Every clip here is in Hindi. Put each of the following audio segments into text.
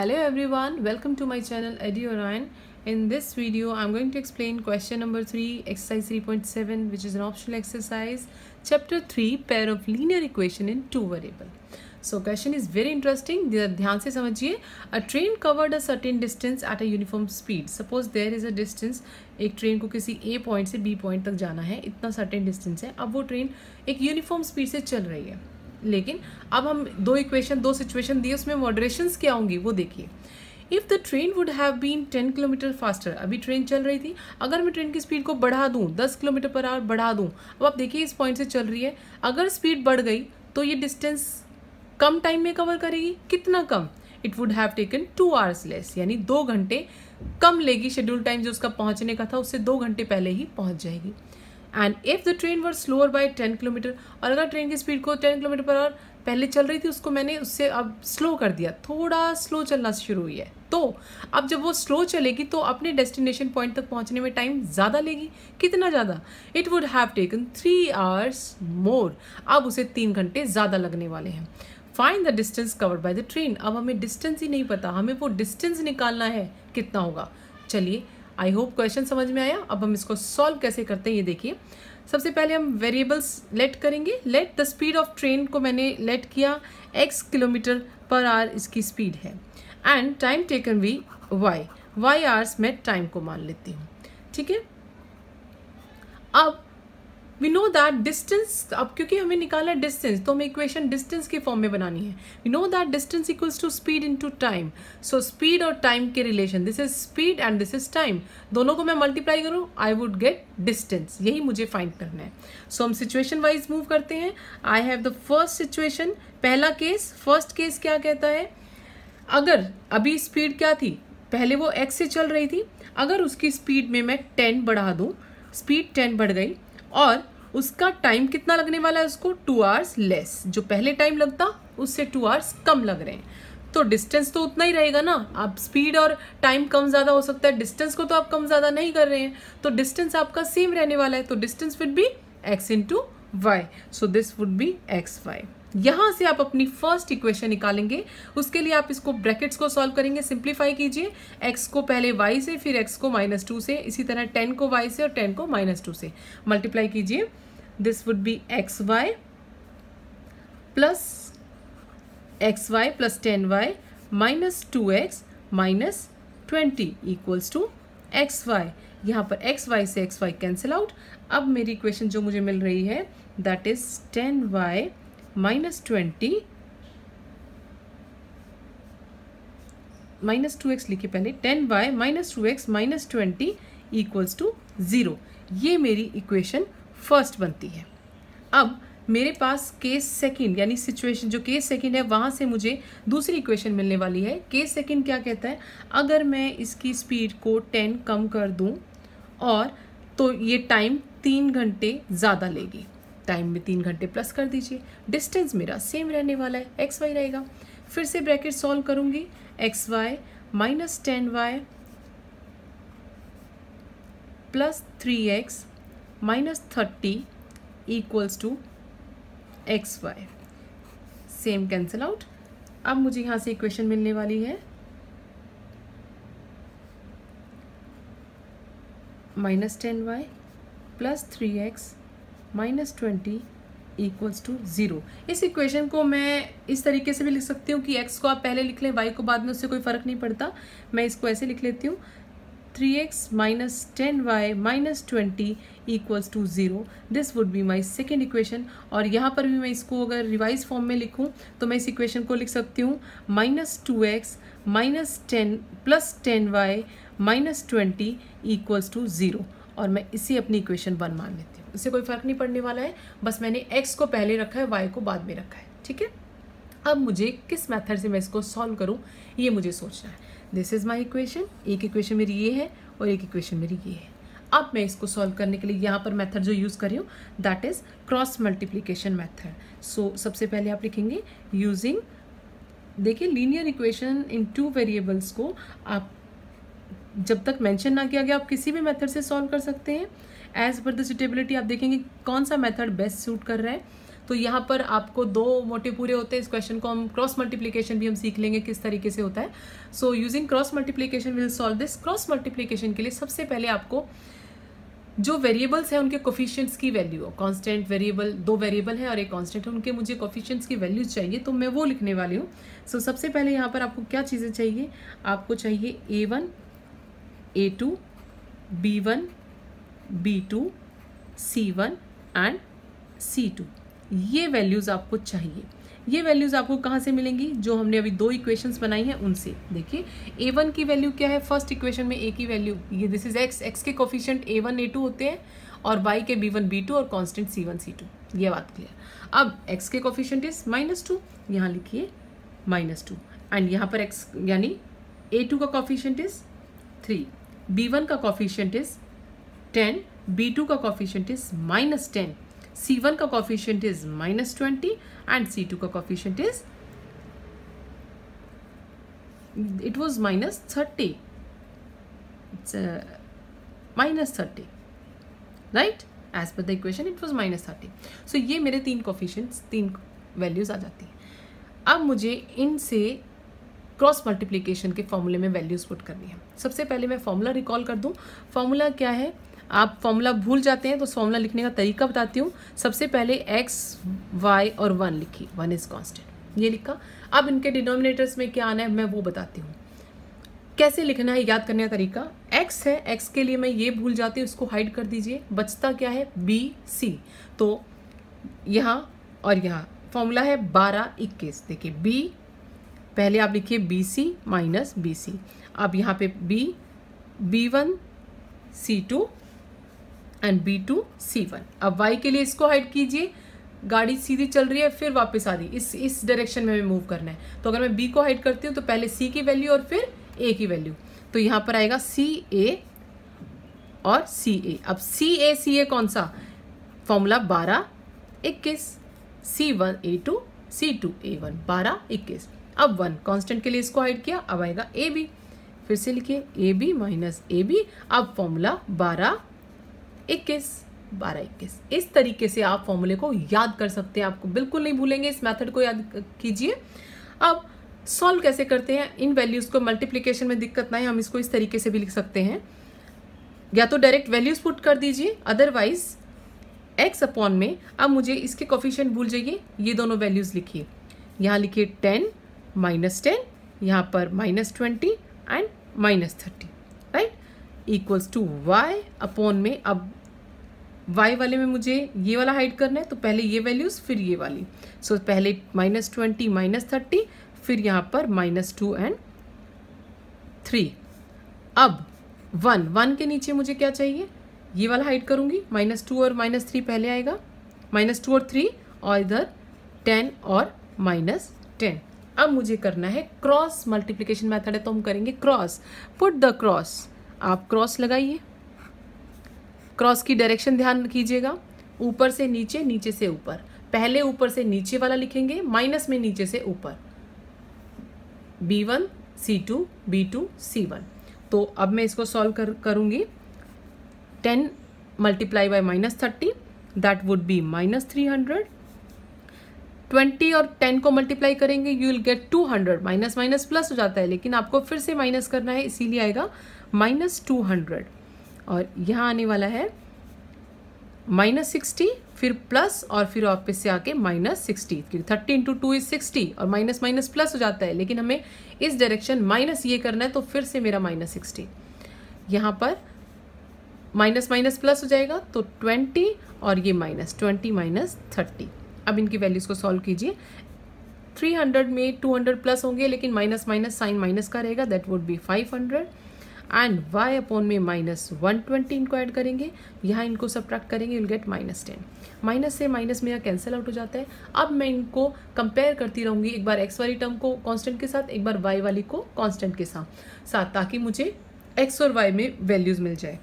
Hello everyone, welcome to my channel EduOrion. In this video, I'm going to explain question number 3, exercise 3.7, which is an optional exercise, chapter 3, pair of linear equation in two variable. So question is very interesting. ध्यान से समझिए. A train covered a certain distance at a uniform speed. Suppose there is a distance. एक ट्रेन को किसी A पॉइंट से B पॉइंट तक जाना है, इतना सर्टेन डिस्टेंस है. अब वो ट्रेन एक यूनिफॉर्म स्पीड से चल रही है, लेकिन अब हम दो सिचुएशन दिए, उसमें मॉडरेशंस क्या होंगी वो देखिए. If the train would have been 10 kilometre faster, अभी ट्रेन चल रही थी, अगर मैं ट्रेन की स्पीड को बढ़ा दूं, 10 किलोमीटर पर आवर बढ़ा दूं, अब आप देखिए इस पॉइंट से चल रही है, अगर स्पीड बढ़ गई तो ये डिस्टेंस कम टाइम में कवर करेगी. कितना कम? It would have taken 2 hours less, यानी 2 घंटे कम लेगी. शेड्यूल टाइम जो उसका पहुंचने का था उससे 2 घंटे पहले ही पहुंच जाएगी. And if the train were slower by 10 kilometre, और अगर ट्रेन की स्पीड को 10 किलोमीटर पर आवर पहले चल रही थी, उसको मैंने उससे अब स्लो कर दिया, थोड़ा स्लो चलना शुरू हुई है, तो अब जब वो स्लो चलेगी तो अपने डेस्टिनेशन पॉइंट तक पहुंचने में टाइम ज़्यादा लेगी. कितना ज़्यादा? It would have taken 3 hours मोर. अब उसे 3 घंटे ज़्यादा लगने वाले हैं. Find the distance covered by the train. अब हमें डिस्टेंस ही नहीं पता, हमें वो डिस्टेंस निकालना है कितना होगा. चलिए, आई होप क्वेश्चन समझ में आया. अब हम इसको सॉल्व कैसे करते हैं ये देखिए. सबसे पहले हम वेरिएबल्स लेट करेंगे. Let the speed of train को मैंने लेट किया, x किलोमीटर पर आवर इसकी स्पीड है, एंड टाइम टेकन भी y आवर्स में टाइम को मान लेती हूँ. ठीक है. अब वी नो दैट डिस्टेंस, अब क्योंकि हमें निकालना है डिस्टेंस, तो हमें इक्वेशन डिस्टेंस के फॉर्म में बनानी है. We know that distance equals to speed into time. So speed और टाइम के relation, this is speed and this is time, दोनों को मैं मल्टीप्लाई करूँ, आई वुड गेट डिस्टेंस. यही मुझे फाइंड करना है. सो हम सिचुएशन वाइज मूव करते हैं. I have the first situation, पहला केस. फर्स्ट केस क्या कहता है? अगर अभी स्पीड क्या थी, पहले वो x से चल रही थी, अगर उसकी स्पीड में मैं 10 बढ़ा दूँ, स्पीड 10 बढ़ गई, और उसका टाइम कितना लगने वाला है उसको? 2 आवर्स लेस. जो पहले टाइम लगता उससे 2 आवर्स कम लग रहे हैं, तो डिस्टेंस तो उतना ही रहेगा ना. अब स्पीड और टाइम कम ज़्यादा हो सकता है, डिस्टेंस को तो आप कम ज़्यादा नहीं कर रहे हैं, तो डिस्टेंस आपका सेम रहने वाला है. तो distance would be x into y. So this would be xy. यहाँ से आप अपनी फर्स्ट इक्वेशन निकालेंगे. उसके लिए आप इसको ब्रैकेट्स को सॉल्व करेंगे. सिंप्लीफाई कीजिए. x को पहले y से, फिर x को -2 से, इसी तरह 10 को y से और 10 को -2 से मल्टीप्लाई कीजिए. This would be xy plus xy plus 10y minus 2x minus 20 equals to xy. यहाँ पर xy से xy कैंसिल आउट. अब मेरी इक्वेशन जो मुझे मिल रही है that is 10y minus 20 minus 2x लिखिए पहले. 10y minus 2x minus 20 equals to 0. ये मेरी इक्वेशन फर्स्ट बनती है. अब मेरे पास केस सेकंड, यानी सिचुएशन जो केस सेकंड है, वहाँ से मुझे दूसरी इक्वेशन मिलने वाली है. केस सेकंड क्या कहता है? अगर मैं इसकी स्पीड को 10 कम कर दूं, और तो ये टाइम 3 घंटे ज़्यादा लेगी. टाइम में 3 घंटे प्लस कर दीजिए. डिस्टेंस मेरा सेम रहने वाला है, xy रहेगा. फिर से ब्रैकेट सॉल्व करूँगी. xy minus 10y plus 3x minus 30 equals to xy. Same cancel out. अब मुझे यहाँ से इक्वेशन मिलने वाली है minus 10y plus 3x minus 20 equals to 0. इस इक्वेशन को मैं इस तरीके से भी लिख सकती हूँ कि x को आप पहले लिख लें, y को बाद में, उससे कोई फ़र्क नहीं पड़ता. मैं इसको ऐसे लिख लेती हूँ, 3x minus 10y minus 20 equals to 0. This would be my second equation. और यहाँ पर भी मैं इसको अगर रिवाइज फॉर्म में लिखूँ तो मैं इस इक्वेशन को लिख सकती हूँ minus 2x minus 10 plus 10y minus 20 equals to 0. और मैं इसी अपनी इक्वेशन 1 मान लेती हूँ. इससे कोई फ़र्क नहीं पड़ने वाला है, बस मैंने x को पहले रखा है, y को बाद में रखा है. ठीक है. अब मुझे किस मेथड से मैं इसको सॉल्व करूँ ये मुझे सोचना है. This is my equation. एक इक्वेशन मेरी ये है और एक इक्वेशन मेरी ये है. अब मैं इसको सॉल्व करने के लिए यहाँ पर मेथड जो यूज़ कर रही हूँ that is cross multiplication method. So सबसे पहले आप लिखेंगे यूजिंग, देखिए लीनियर इक्वेशन इन 2 वेरिएबल्स को आप जब तक मेंशन ना किया गया आप किसी भी मेथड से सॉल्व कर सकते हैं. एज पर द सुटेबिलिटी आप देखेंगे कौन सा मेथड बेस्ट सूट कर रहा है. तो यहाँ पर आपको 2 मोटिव पूरे होते हैं। इस क्वेश्चन को हम क्रॉस मल्टीप्लीकेशन भी हम सीख लेंगे किस तरीके से होता है। So using cross multiplication will solve this. Cross multiplication के लिए सबसे पहले आपको जो वेरिएबल्स हैं उनके कोफिशिएंट्स की वैल्यू, कांस्टेंट वेरिएबल, 2 वेरिएबल है और एक कांस्टेंट है, उनके मुझे कोफिशिएंट्स की वैल्यूज चाहिए, तो मैं वो लिखने वाली हूँ। सो सबसे पहले यहाँ पर आपको क्या चीज़ें चाहिए, आपको चाहिए A1, A2, B1, B2, C1 and C2। ये वैल्यूज़ आपको चाहिए। ये वैल्यूज़ आपको कहाँ से मिलेंगी, जो हमने अभी 2 इक्वेशंस बनाई हैं उनसे। देखिए A1 की वैल्यू क्या है, फर्स्ट इक्वेशन में A की वैल्यू, ये दिस इज x के कोफिशिएंट A1 A2 होते हैं और y के B1 B2 और कांस्टेंट C1 C2। ये बात क्लियर। अब x के कोफिशिएंट इज -2, यहाँ लिखिए -2 एंड यहाँ पर x यानी A2 का कोफिशिएंट इज 3, B1 का कोफिशिएंट इज 10, B2 का कोफिशिएंट इज -10, C1 का कोफिशिएंट इज -20 एंड C2 का coefficient is it was -30. It's -30, right? As per the equation it was -30. So ये मेरे 3 कोफिशिएंट्स, 3 वैल्यूज आ जाती हैं। अब मुझे इनसे क्रॉस मल्टीप्लिकेशन के फॉर्मूले में वैल्यूज पुट करनी है। सबसे पहले मैं फॉर्मूला रिकॉल कर दूं। फॉर्मूला क्या है, आप फॉर्मूला भूल जाते हैं तो फॉर्मूला लिखने का तरीका बताती हूँ। सबसे पहले x, y और 1 लिखी, 1 इज कांस्टेंट, ये लिखा। अब इनके डिनोमिनेटर्स में क्या आना है मैं वो बताती हूँ। कैसे लिखना है, याद करने का तरीका, x है, x के लिए मैं ये भूल जाती हूँ, इसको हाइड कर दीजिए। बचता क्या है, b c, तो यहाँ और यहाँ फॉर्मूला है 12 21। देखिए b पहले आप लिखिए BC माइनस BC, अब यहाँ पे B1 C2 and B2 C1। अब y के लिए इसको हाइड कीजिए, गाड़ी सीधी चल रही है फिर वापस आ रही, इस डायरेक्शन में हमें मूव करना है। तो अगर मैं b को हाइड करती हूँ तो पहले c की वैल्यू और फिर a की वैल्यू, तो यहाँ पर आएगा CA और CA। अब CA कौन सा, formula 12 21, C1 A2 C2 A1, 12 21। अब 1 कांस्टेंट के लिए इसको हाइड किया, अब आएगा AB, फिर से लिखिए AB माइनस AB। अब फॉर्मूला 12 21, 12 21। इस तरीके से आप फॉर्मूले को याद कर सकते हैं, आपको बिल्कुल नहीं भूलेंगे, इस मेथड को याद कीजिए। अब सॉल्व कैसे करते हैं, इन वैल्यूज को मल्टीप्लिकेशन में दिक्कत ना है, हम इसको इस तरीके से भी लिख सकते हैं, या तो डायरेक्ट वैल्यूज पुट कर दीजिए, अदरवाइज x अपॉन में, अब मुझे इसके कोफिशिएंट भूल जाइए, ये दोनों वैल्यूज लिखिए। यहाँ लिखिए 10 -10, यहाँ पर -20 and -30, right, equals to y upon में। अब y वाले में मुझे ये वाला हाइड करना है, तो पहले ये वैल्यूज फिर ये वाली। सो पहले -20 -30, फिर यहाँ पर -2 एंड 3। अब 1 के नीचे मुझे क्या चाहिए, ये वाला हाइड करूँगी, -2 और -3 पहले आएगा, -2 और 3, और इधर 10 और -10। अब मुझे करना है क्रॉस मल्टीप्लिकेशन मेथड है, तो हम करेंगे क्रॉस, पुट द क्रॉस। आप क्रॉस लगाइए, क्रॉस की डायरेक्शन ध्यान कीजिएगा, ऊपर से नीचे, नीचे से ऊपर। पहले ऊपर से नीचे वाला लिखेंगे, माइनस में नीचे से ऊपर, B1 C2 B2 C1। तो अब मैं इसको सॉल्व करूंगी। 10 multiply by -30, that would be -300। 20 और 10 को मल्टीप्लाई करेंगे, you will get 200। Minus minus plus हो जाता है, लेकिन आपको फिर से माइनस करना है, इसीलिए आएगा -200। और यहाँ आने वाला है -60, फिर प्लस, और फिर वापस से आके -60, क्योंकि 30 × 2 = 60, और माइनस माइनस प्लस हो जाता है, लेकिन हमें इस डायरेक्शन माइनस ये करना है, तो फिर से मेरा -60। यहाँ पर माइनस माइनस प्लस हो जाएगा, तो 20, और ये -20 -30। अब इनकी वैल्यूज को सॉल्व कीजिए। 300 में 200 प्लस होंगे, लेकिन माइनस माइनस साइन माइनस का रहेगा, that would be 500। And y upon में -120 इनको ऐड करेंगे, यहाँ इनको सब्ट्रैक्ट करेंगे, विल गेट -10। माइनस से माइनस मेरा कैंसिल आउट हो जाता है। अब मैं इनको कंपेयर करती रहूँगी, एक बार x वाली टर्म को कांस्टेंट के साथ, एक बार y वाली को कांस्टेंट के साथ, ताकि मुझे x और y में वैल्यूज मिल जाए।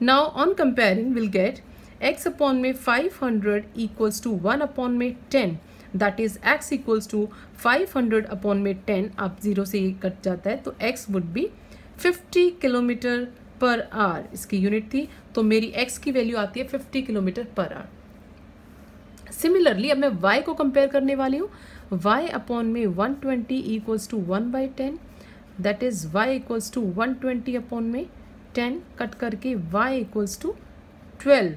Now on comparing will get x upon में 500 इक्वल्स टू 1 अपॉन में 10, that is x equals to 500 upon में 10। अब 0 से ये कट जाता है, तो x वुड बी 50 km/h, इसकी यूनिट थी, तो मेरी x की वैल्यू आती है 50 km/h। सिमिलरली अब मैं y को कंपेयर करने वाली हूँ। y अपॉन में 120 equals to 1/10, that is y equals to 120 upon में 10 कट करके y इक्वल्स टू 12,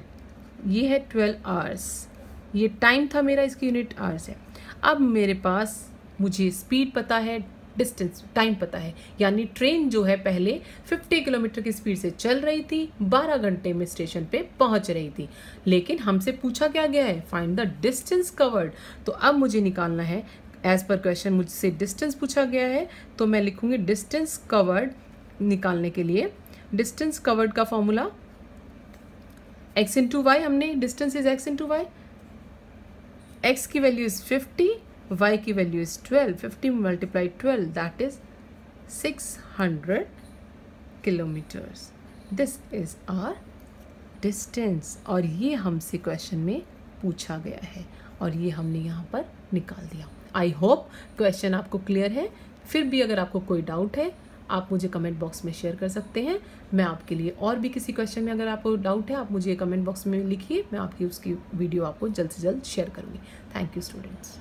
ये है 12 आवर्स। ये टाइम था मेरा, इसकी यूनिट आवर्स है। अब मेरे पास मुझे स्पीड पता है, डिस्टेंस टाइम पता है, यानी ट्रेन जो है पहले 50 किलोमीटर की स्पीड से चल रही थी, 12 घंटे में स्टेशन पे पहुंच रही थी। लेकिन हमसे पूछा क्या गया है, फाइंड द डिस्टेंस कवर्ड। तो अब मुझे निकालना है, एज पर क्वेश्चन मुझसे डिस्टेंस पूछा गया है, तो मैं लिखूंगी डिस्टेंस कवर्ड। निकालने के लिए डिस्टेंस कवर्ड का फॉर्मूला x इंटू वाई, हमने distance is x into y, x की वैल्यू इज 50, y की value is 12, 50 multiply 12 that is 600 kilometres. This is our distance, और ये हमसे क्वेश्चन में पूछा गया है और ये हमने यहाँ पर निकाल दिया। आई होप क्वेश्चन आपको क्लियर है। फिर भी अगर आपको कोई डाउट है आप मुझे कमेंट बॉक्स में शेयर कर सकते हैं। मैं आपके लिए और भी किसी क्वेश्चन में अगर आपको डाउट है आप मुझे कमेंट बॉक्स में लिखिए, मैं आपकी उसकी वीडियो आपको जल्द से जल्द शेयर करूँगी। Thank you students.